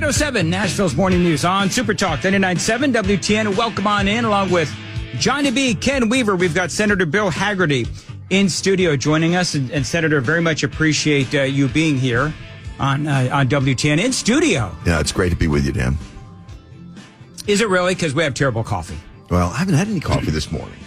8:07, Nashville's Morning News on Super Talk 99.7 WTN. Welcome on in, along with Johnny B, Ken Weaver. We've got Senator Bill Hagerty in studio joining us. And Senator, very much appreciate you being here on WTN in studio. Yeah, it's great to be with you, Dan. Is it really? Because we have terrible coffee. Well, I haven't had any coffee this morning.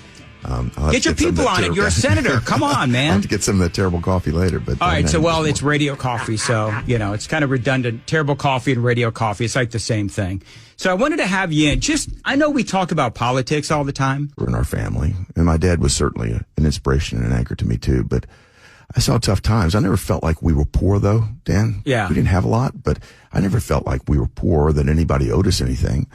Get your people on it. You're a senator. Come on, man. I'll have to get some of that terrible coffee later. But all right, so, it's radio coffee, so, it's kind of redundant. Terrible coffee and radio coffee, it's like the same thing. So I wanted to have you in. I know we talk about politics all the time. We're in our family, and my dad was certainly an inspiration and an anchor to me, too. But I saw tough times. I never felt like we were poor, though, Dan. Yeah. We didn't have a lot, but I never felt like we were poor, that anybody owed us anything.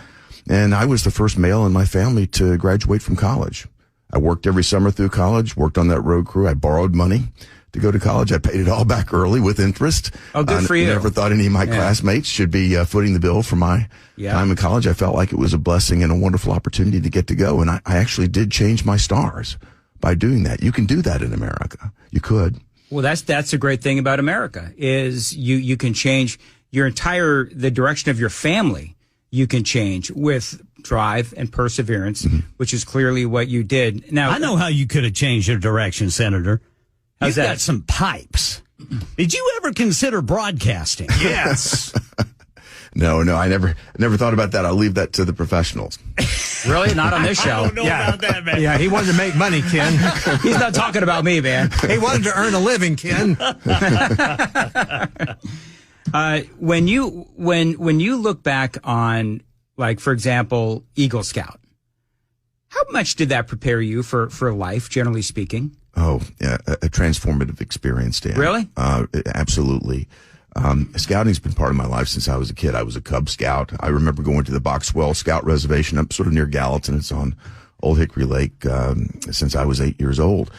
And I was the first male in my family to graduate from college. I worked every summer through college, worked on that road crew. I borrowed money to go to college. I paid it all back early with interest. Oh, good for you. I never thought any of my classmates should be footing the bill for my time in college. I felt like it was a blessing and a wonderful opportunity to get to go. And I actually did change my stars by doing that. You can do that in America. You could. Well, that's the great thing about America is you can change the direction of your family. You can change with drive and perseverance, which is clearly what you did. Now, I know how you could have changed your direction, Senator. You've got some pipes. Did you ever consider broadcasting? Yes. No, I never thought about that. I'll leave that to the professionals. Really? Not on this show. I don't know about that, man. Yeah, he wanted to make money, Ken. He's not talking about me, man. He wanted to earn a living, Ken. When you look back on, like, for example, Eagle Scout, how much did that prepare you for life, generally speaking? Oh, yeah, a transformative experience, Dan. Really? Absolutely. Scouting's been part of my life since I was a kid. I was a Cub Scout. I remember going to the Boxwell Scout Reservation up sort of near Gallatin. It's on Old Hickory Lake since I was 8 years old.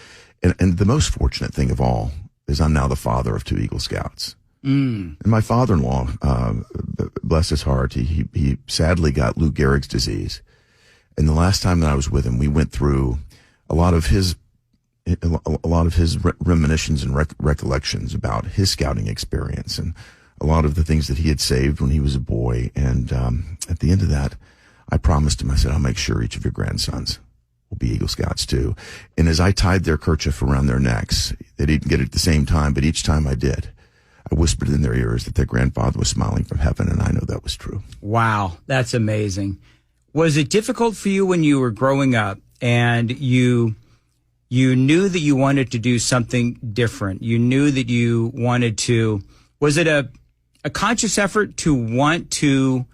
And the most fortunate thing of all is I'm now the father of 2 Eagle Scouts. And my father-in-law, bless his heart, he sadly got Lou Gehrig's disease. And the last time that I was with him, we went through a lot of his reminiscences and recollections about his scouting experience and a lot of the things that he had saved when he was a boy. And at the end of that, I promised him, I said, I'll make sure each of your grandsons will be Eagle Scouts too. And as I tied their kerchief around their necks, they didn't get it at the same time, but each time I did, I whispered in their ears that their grandfather was smiling from heaven, and I know that was true. Wow, that's amazing. Was it difficult for you when you were growing up and you knew that you wanted to do something different? You knew that you wanted to, was it a conscious effort to want to,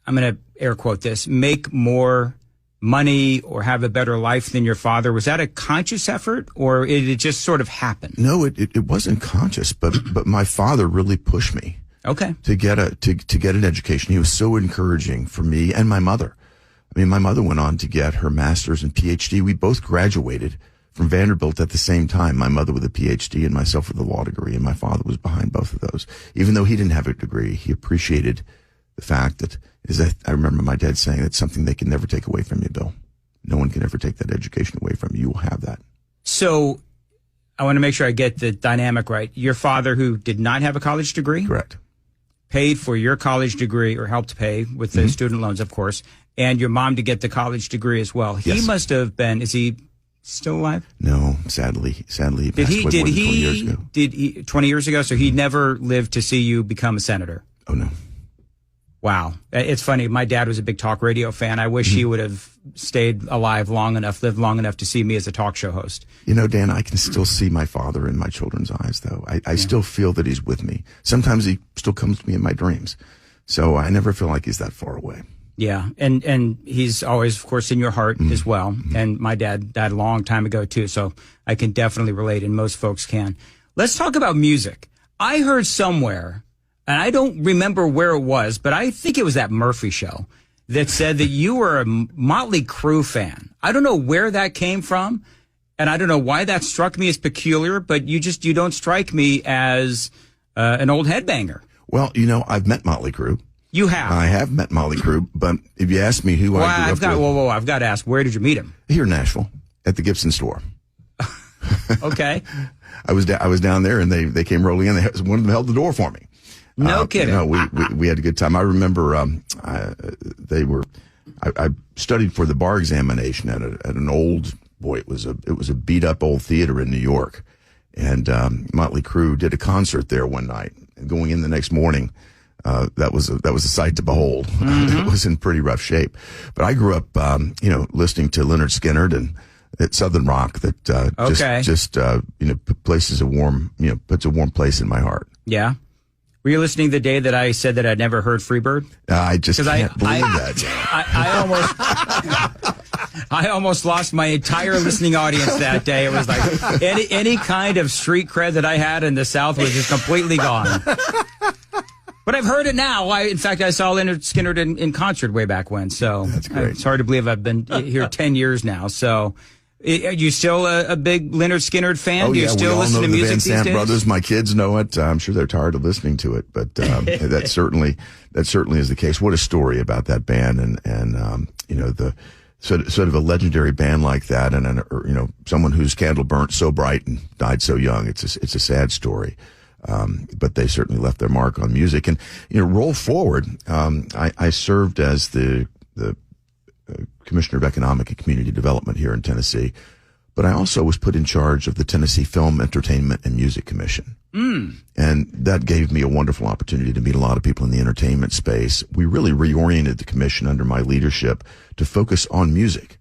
I'm going to air quote this, make more money or have a better life than your father? Was that a conscious effort, or did it just sort of happen? No, it wasn't conscious, but my father really pushed me. Okay. To get an education. He was so encouraging for me and my mother. I mean, my mother went on to get her master's and PhD. We both graduated from Vanderbilt at the same time. My mother with a PhD and myself with a law degree, and my father was behind both of those. Even though he didn't have a degree, he appreciated the fact that I remember my dad saying that's something they can never take away from you, Bill. No one can ever take that education away from you. You will have that. So I want to make sure I get the dynamic right. Your father, who did not have a college degree? Correct. Paid for your college degree, or helped pay with the student loans, of course, and your mom to get the college degree as well. He must have been, is he still alive? No, sadly he passed away more than 20 years ago. Did he 20 years ago? So he never lived to see you become a senator? Oh, no. Wow. It's funny. My dad was a big talk radio fan. I wish he would have stayed alive long enough, lived long enough to see me as a talk show host. You know, Dan, I can still see my father in my children's eyes, though. I still feel that he's with me. Sometimes he still comes to me in my dreams. So I never feel like he's that far away. Yeah. And he's always, of course, in your heart as well. And my dad died a long time ago, too. So I can definitely relate, and most folks can. Let's talk about music. I heard somewhere, and I don't remember where it was, but I think it was that Murphy show, that said that you were a Motley Crue fan. I don't know where that came from, and I don't know why that struck me as peculiar, but you don't strike me as an old headbanger. Well, you know, I've met Motley Crue. You have? I have met Motley Crue, but if you ask me who I grew up with... I've got to ask, where did you meet him? Here in Nashville, at the Gibson store. Okay. I was down there, and they came rolling in. One of them held the door for me. No kidding. No, we had a good time. I remember I studied for the bar examination at an old, boy, it was a beat up old theater in New York, and Motley Crue did a concert there one night. And going in the next morning, that was a sight to behold. It was in pretty rough shape. But I grew up, listening to Leonard Skinner and at Southern Rock that puts a warm place in my heart. Yeah. Were you listening the day that I said that I'd never heard Freebird? I just can't believe that. I almost lost my entire listening audience that day. It was like any kind of street cred that I had in the South was just completely gone. But I've heard it now. In fact, I saw Leonard Skinner in concert way back when. So that's great. It's hard to believe I've been here 10 years now. So are you still a big Leonard Skinner fan? Oh, Do you still listen to music Van these days? Sant brothers. My kids know it. I'm sure they're tired of listening to it, but that certainly is the case. What a story about that band, and the sort of a legendary band like that, and someone whose candle burnt so bright and died so young. It's a sad story. But they certainly left their mark on music. And, roll forward, I served as the Commissioner of Economic and Community Development here in Tennessee, but I also was put in charge of the Tennessee Film, Entertainment, and Music Commission. And that gave me a wonderful opportunity to meet a lot of people in the entertainment space. We really reoriented the commission under my leadership to focus on music.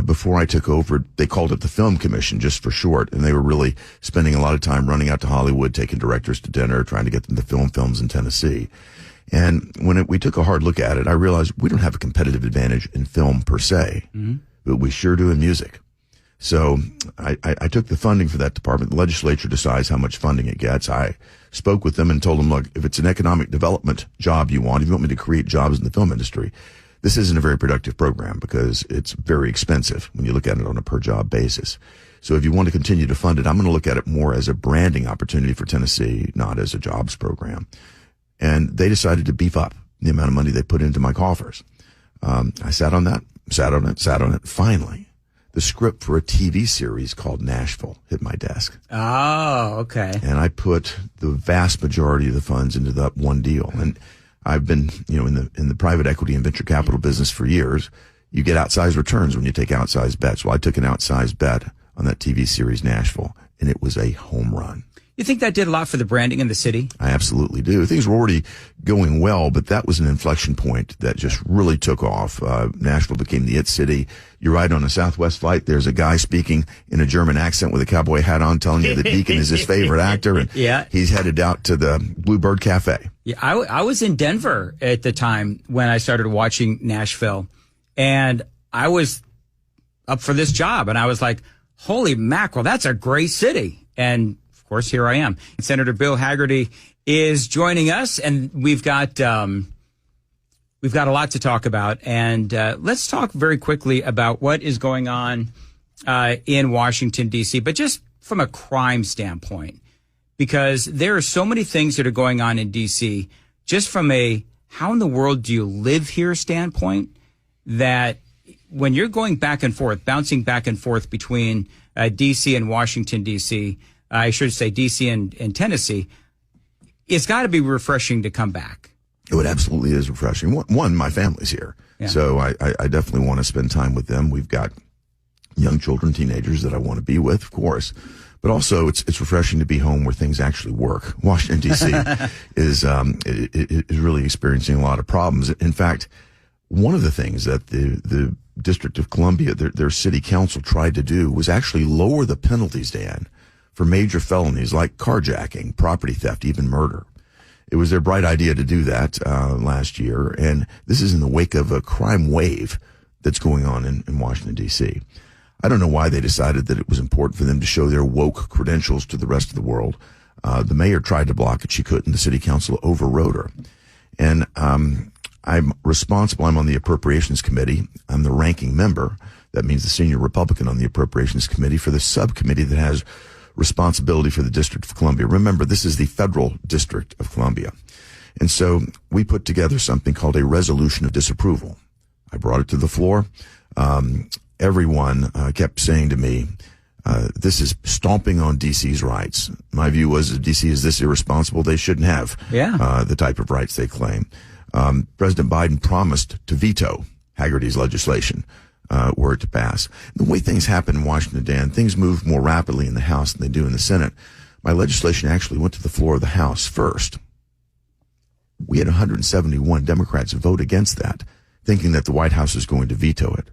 Before I took over, they called it the Film Commission, just for short, and they were really spending a lot of time running out to Hollywood, taking directors to dinner, trying to get them to film films in Tennessee. And when we took a hard look at it, I realized we don't have a competitive advantage in film per se, but we sure do in music. So I took the funding for that department. The legislature decides how much funding it gets. I spoke with them and told them, look, if it's an economic development job if you want me to create jobs in the film industry, this isn't a very productive program because it's very expensive when you look at it on a per job basis. So if you want to continue to fund it, I'm going to look at it more as a branding opportunity for Tennessee, not as a jobs program. And they decided to beef up the amount of money they put into my coffers. I sat on it. Finally, the script for a TV series called Nashville hit my desk. Oh, okay. And I put the vast majority of the funds into that one deal. And I've been, in the private equity and venture capital business for years. You get outsized returns when you take outsized bets. Well, I took an outsized bet on that TV series Nashville, and it was a home run. You think that did a lot for the branding in the city? I absolutely do. Things were already going well, but that was an inflection point that just really took off. Nashville became the it city. You're right, on a Southwest flight, there's a guy speaking in a German accent with a cowboy hat on telling you that Deacon is his favorite actor, and he's headed out to the Bluebird Cafe. Yeah, I was in Denver at the time when I started watching Nashville, and I was up for this job, and I was like, holy mackerel, that's a great city. And of course, here I am. Senator Bill Hagerty is joining us, and we've got a lot to talk about. And let's talk very quickly about what is going on in Washington, D.C., but just from a crime standpoint, because there are so many things that are going on in D.C., just from a how in the world do you live here standpoint, that when you're going back and forth, bouncing back and forth between D.C. and Washington, D.C., I should say D.C. and Tennessee, it's got to be refreshing to come back. Oh, it absolutely is refreshing. One, my family's here. Yeah. So I definitely want to spend time with them. We've got young children, teenagers that I want to be with, of course. But also, it's refreshing to be home where things actually work. Washington, D.C. is really experiencing a lot of problems. In fact, one of the things that the District of Columbia, their city council tried to do was actually lower the penalties, Dan, for major felonies like carjacking, property theft, even murder. It was their bright idea to do that last year, and this is in the wake of a crime wave that's going on in Washington, D.C. I don't know why they decided that it was important for them to show their woke credentials to the rest of the world. The mayor tried to block it. She couldn't. The city council overrode her. And I'm responsible. I'm on the Appropriations Committee. I'm the ranking member. That means the senior Republican on the Appropriations Committee for the subcommittee that has responsibility for the District of Columbia. Remember, this is the federal District of Columbia. And so we put together something called a resolution of disapproval. I brought it to the floor. Everyone kept saying to me, This is stomping on D.C.'s rights. My view was if D.C. is this irresponsible, they shouldn't have the type of rights they claim. President Biden promised to veto Hagerty's legislation were it to pass. The way things happen in Washington, Dan, things move more rapidly in the House than they do in the Senate. My legislation actually went to the floor of the House first. We had 171 Democrats vote against that, thinking that the White House is going to veto it.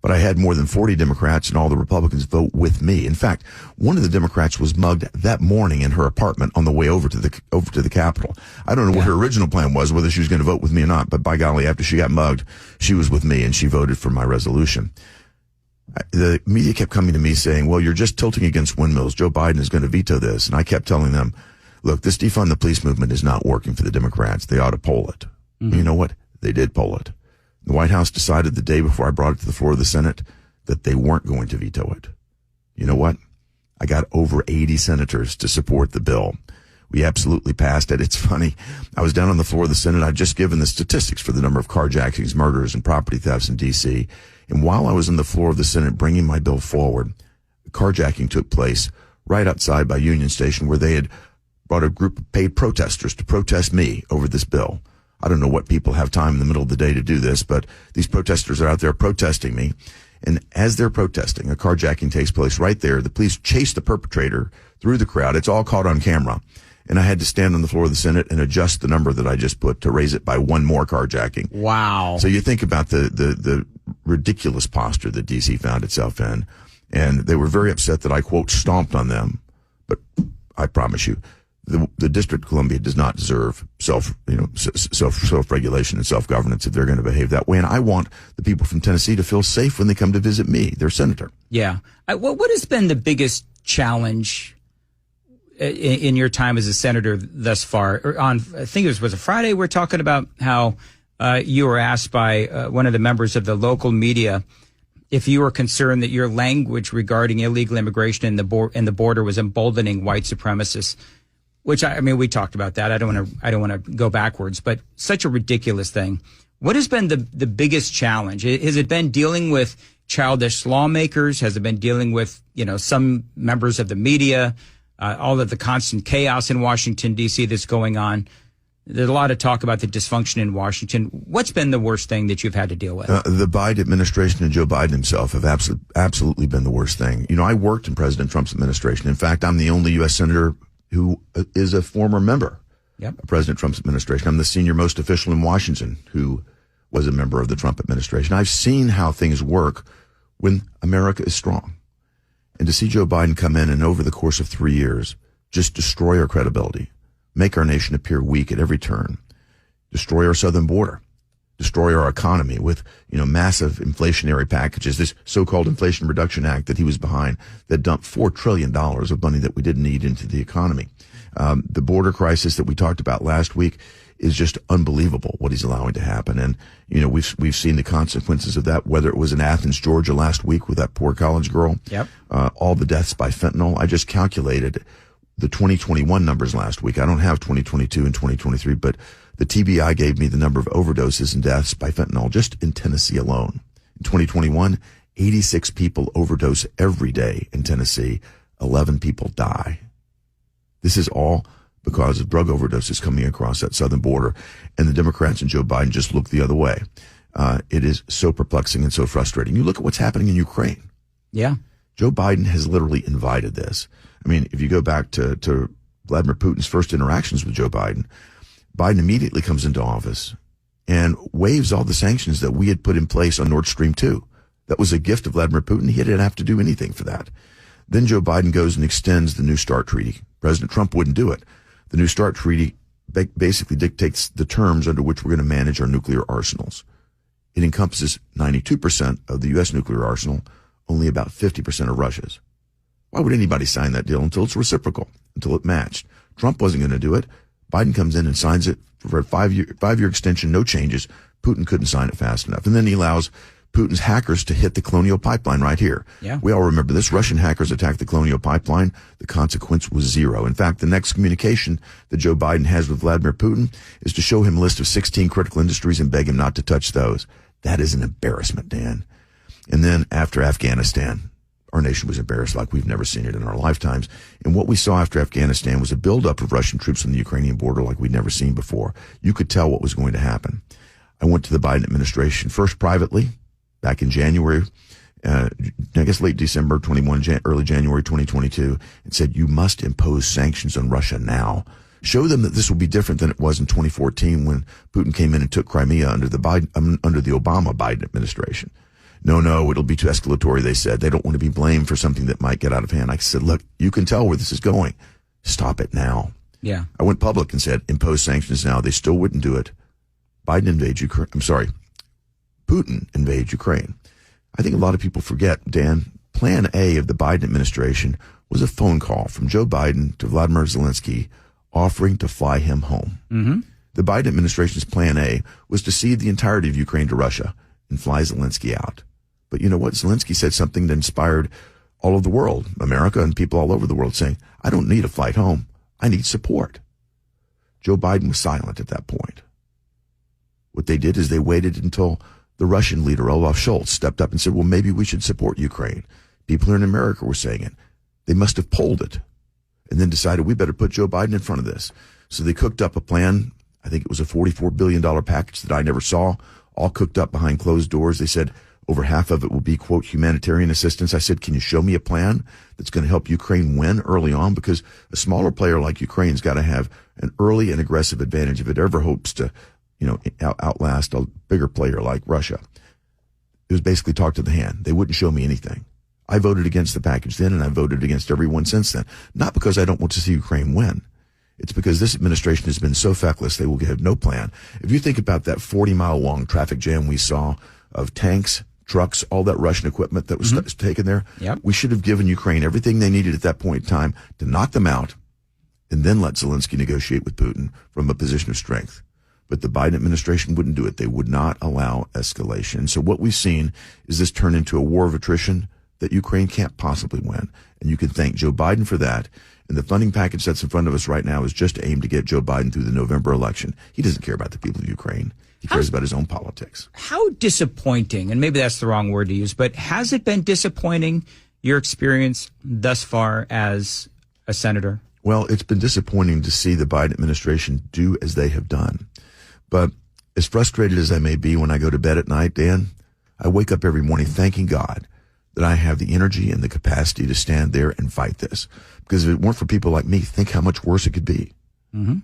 But I had more than 40 Democrats and all the Republicans vote with me. In fact, one of the Democrats was mugged that morning in her apartment on the way over to the Capitol. I don't know what her original plan was, whether she was going to vote with me or not, but by golly, after she got mugged, she was with me and she voted for my resolution. The media kept coming to me saying, well, you're just tilting against windmills. Joe Biden is going to veto this. And I kept telling them, look, this defund the police movement is not working for the Democrats. They ought to poll it. Mm-hmm. You know what? They did poll it. The White House decided the day before I brought it to the floor of the Senate that they weren't going to veto it. You know what? I got over 80 senators to support the bill. We absolutely passed it. It's funny. I was down on the floor of the Senate. I'd just given the statistics for the number of carjackings, murders, and property thefts in D.C. And while I was on the floor of the Senate bringing my bill forward, a carjacking took place right outside by Union Station where they had brought a group of paid protesters to protest me over this bill. I don't know what people have time in the middle of the day to do this, but these protesters are out there protesting me. And as they're protesting, a carjacking takes place right there. The police chase the perpetrator through the crowd. It's all caught on camera. And I had to stand on the floor of the Senate and adjust the number that I just put to raise it by one more carjacking. Wow. So you think about the ridiculous posture that D.C. found itself in. And they were very upset that I, quote, stomped on them. But I promise you, the District of Columbia does not deserve self-regulation and self-governance if they're going to behave that way. And I want the people from Tennessee to feel safe when they come to visit me, their senator. Yeah. What has been the biggest challenge in your time as a senator thus far? I think it was a Friday, we're talking about how you were asked by one of the members of the local media if you were concerned that your language regarding illegal immigration and the border was emboldening white supremacists. Which I mean, we talked about that. I don't want to go backwards, but such a ridiculous thing. What has been the biggest challenge? Has it been dealing with childish lawmakers? Has it been dealing with, some members of the media, all of the constant chaos in Washington, D.C. that's going on? There's a lot of talk about the dysfunction in Washington. What's been the worst thing that you've had to deal with? The Biden administration and Joe Biden himself have absolutely been the worst thing. I worked in President Trump's administration. In fact, I'm the only U.S. senator who is a former member of President Trump's administration. I'm the senior most official in Washington who was a member of the Trump administration. I've seen how things work when America is strong. And to see Joe Biden come in and over the course of 3 years, just destroy our credibility, make our nation appear weak at every turn, destroy our southern border, destroy our economy with, massive inflationary packages, this so-called Inflation Reduction Act that he was behind that dumped $4 trillion of money that we didn't need into the economy. The border crisis that we talked about last week is just unbelievable what he's allowing to happen. And, we've seen the consequences of that, whether it was in Athens, Georgia last week with that poor college girl, all the deaths by fentanyl. I just calculated the 2021 numbers last week. I don't have 2022 and 2023, but the TBI gave me the number of overdoses and deaths by fentanyl just in Tennessee alone. In 2021, 86 people overdose every day in Tennessee. 11 people die. This is all because of drug overdoses coming across that southern border, and the Democrats and Joe Biden just look the other way. It is so perplexing and so frustrating. You look at what's happening in Ukraine. Yeah. Joe Biden has literally invited this. I mean, if you go back to Vladimir Putin's first interactions with Joe Biden immediately comes into office and waives all the sanctions that we had put in place on Nord Stream 2. That was a gift of Vladimir Putin. He didn't have to do anything for that. Then Joe Biden goes and extends the New START treaty. President Trump wouldn't do it. The New START treaty basically dictates the terms under which we're going to manage our nuclear arsenals. It encompasses 92% of the U.S. nuclear arsenal, only about 50% of Russia's. Why would anybody sign that deal until it's reciprocal, until it matched? Trump wasn't going to do it. Biden comes in and signs it for a five-year extension, no changes. Putin couldn't sign it fast enough. And then he allows Putin's hackers to hit the Colonial Pipeline right here. Yeah. We all remember this. Russian hackers attacked the Colonial Pipeline. The consequence was zero. In fact, the next communication that Joe Biden has with Vladimir Putin is to show him a list of 16 critical industries and beg him not to touch those. That is an embarrassment, Dan. And then after Afghanistan, our nation was embarrassed like we've never seen it in our lifetimes. And what we saw after Afghanistan was a buildup of Russian troops on the Ukrainian border like we'd never seen before. You could tell what was going to happen. I went to the Biden administration first privately back in January, I guess late December 21, early January 2022, and said, you must impose sanctions on Russia now. Show them that this will be different than it was in 2014 when Putin came in and took Crimea under the Obama-Biden administration. No, it'll be too escalatory, they said. They don't want to be blamed for something that might get out of hand. I said, look, you can tell where this is going. Stop it now. Yeah. I went public and said, impose sanctions now. They still wouldn't do it. Putin invades Ukraine. I think a lot of people forget, Dan, Plan A of the Biden administration was a phone call from Joe Biden to Vladimir Zelensky offering to fly him home. Mm-hmm. The Biden administration's Plan A was to cede the entirety of Ukraine to Russia and fly Zelensky out. But you know what? Zelensky said something that inspired all of the world, America and people all over the world, saying, I don't need a flight home. I need support. Joe Biden was silent at that point. What they did is they waited until the Russian leader, Olaf Scholz, stepped up and said, well, maybe we should support Ukraine. People here in America were saying it. They must have polled it and then decided we better put Joe Biden in front of this. So they cooked up a plan. I think it was a $44 billion package that I never saw, all cooked up behind closed doors. They said over half of it will be, quote, humanitarian assistance. I said, can you show me a plan that's going to help Ukraine win early on? Because a smaller player like Ukraine's got to have an early and aggressive advantage if it ever hopes to, outlast a bigger player like Russia. It was basically talk to the hand. They wouldn't show me anything. I voted against the package then, and I voted against every one since then. Not because I don't want to see Ukraine win. It's because this administration has been so feckless, they will have no plan. If you think about that 40-mile-long traffic jam we saw of tanks, trucks, all that Russian equipment that was taken there, we should have given Ukraine everything they needed at that point in time to knock them out and then let Zelensky negotiate with Putin from a position of strength. But the Biden administration wouldn't do it. They would not allow escalation. So what we've seen is this turn into a war of attrition that Ukraine can't possibly win. And you can thank Joe Biden for that. And the funding package that's in front of us right now is just aimed to get Joe Biden through the November election. He doesn't care about the people of Ukraine. He cares about his own politics. How disappointing, and maybe that's the wrong word to use, but has it been disappointing, your experience thus far as a senator? Well, it's been disappointing to see the Biden administration do as they have done. But as frustrated as I may be when I go to bed at night, Dan, I wake up every morning thanking God that I have the energy and the capacity to stand there and fight this. Because if it weren't for people like me, think how much worse it could be. Mm-hmm.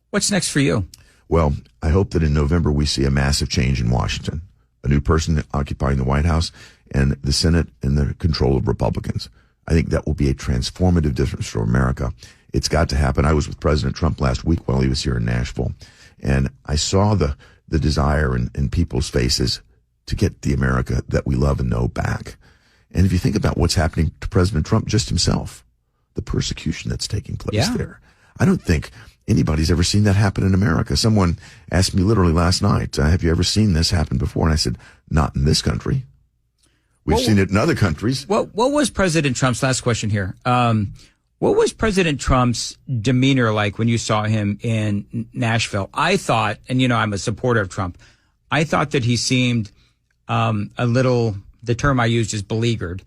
What's next for you? Well, I hope that in November we see a massive change in Washington, a new person occupying the White House and the Senate in the control of Republicans. I think that will be a transformative difference for America. It's got to happen. I was with President Trump last week while he was here in Nashville, and I saw the desire in people's faces to get the America that we love and know back. And if you think about what's happening to President Trump just himself, the persecution that's taking place there, I don't think anybody's ever seen that happen in America. Someone asked me literally last night, have you ever seen this happen before? And I said, not in this country. We've seen it in other countries. What was President Trump's, last question here, what was President Trump's demeanor like when you saw him in Nashville? I thought, and I'm a supporter of Trump, I thought that he seemed a little, the term I used is beleaguered.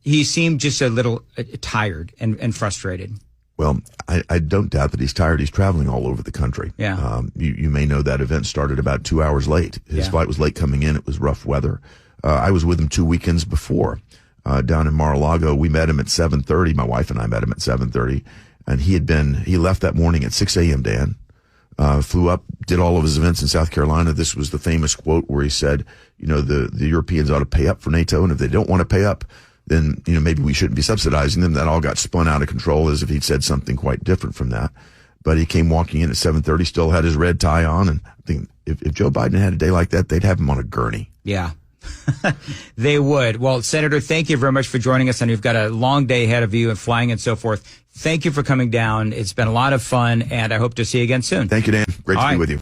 He seemed just a little tired and frustrated. Well, I don't doubt that he's tired. He's traveling all over the country. Yeah. You may know that event started about 2 hours late. His flight was late coming in. It was rough weather. I was with him 2 weekends before down in Mar-a-Lago. We met him at 7:30. My wife and I met him at 7:30. And he left that morning at 6 a.m., Dan. Flew up, did all of his events in South Carolina. This was the famous quote where he said, the Europeans ought to pay up for NATO. And if they don't want to pay up, then, maybe we shouldn't be subsidizing them. That all got spun out of control as if he'd said something quite different from that. But he came walking in at 7:30, still had his red tie on. And I think if Joe Biden had a day like that, they'd have him on a gurney. Yeah. They would. Well, Senator, thank you very much for joining us. And you've got a long day ahead of you and flying and so forth. Thank you for coming down. It's been a lot of fun, and I hope to see you again soon. Thank you, Dan. Great to be with you.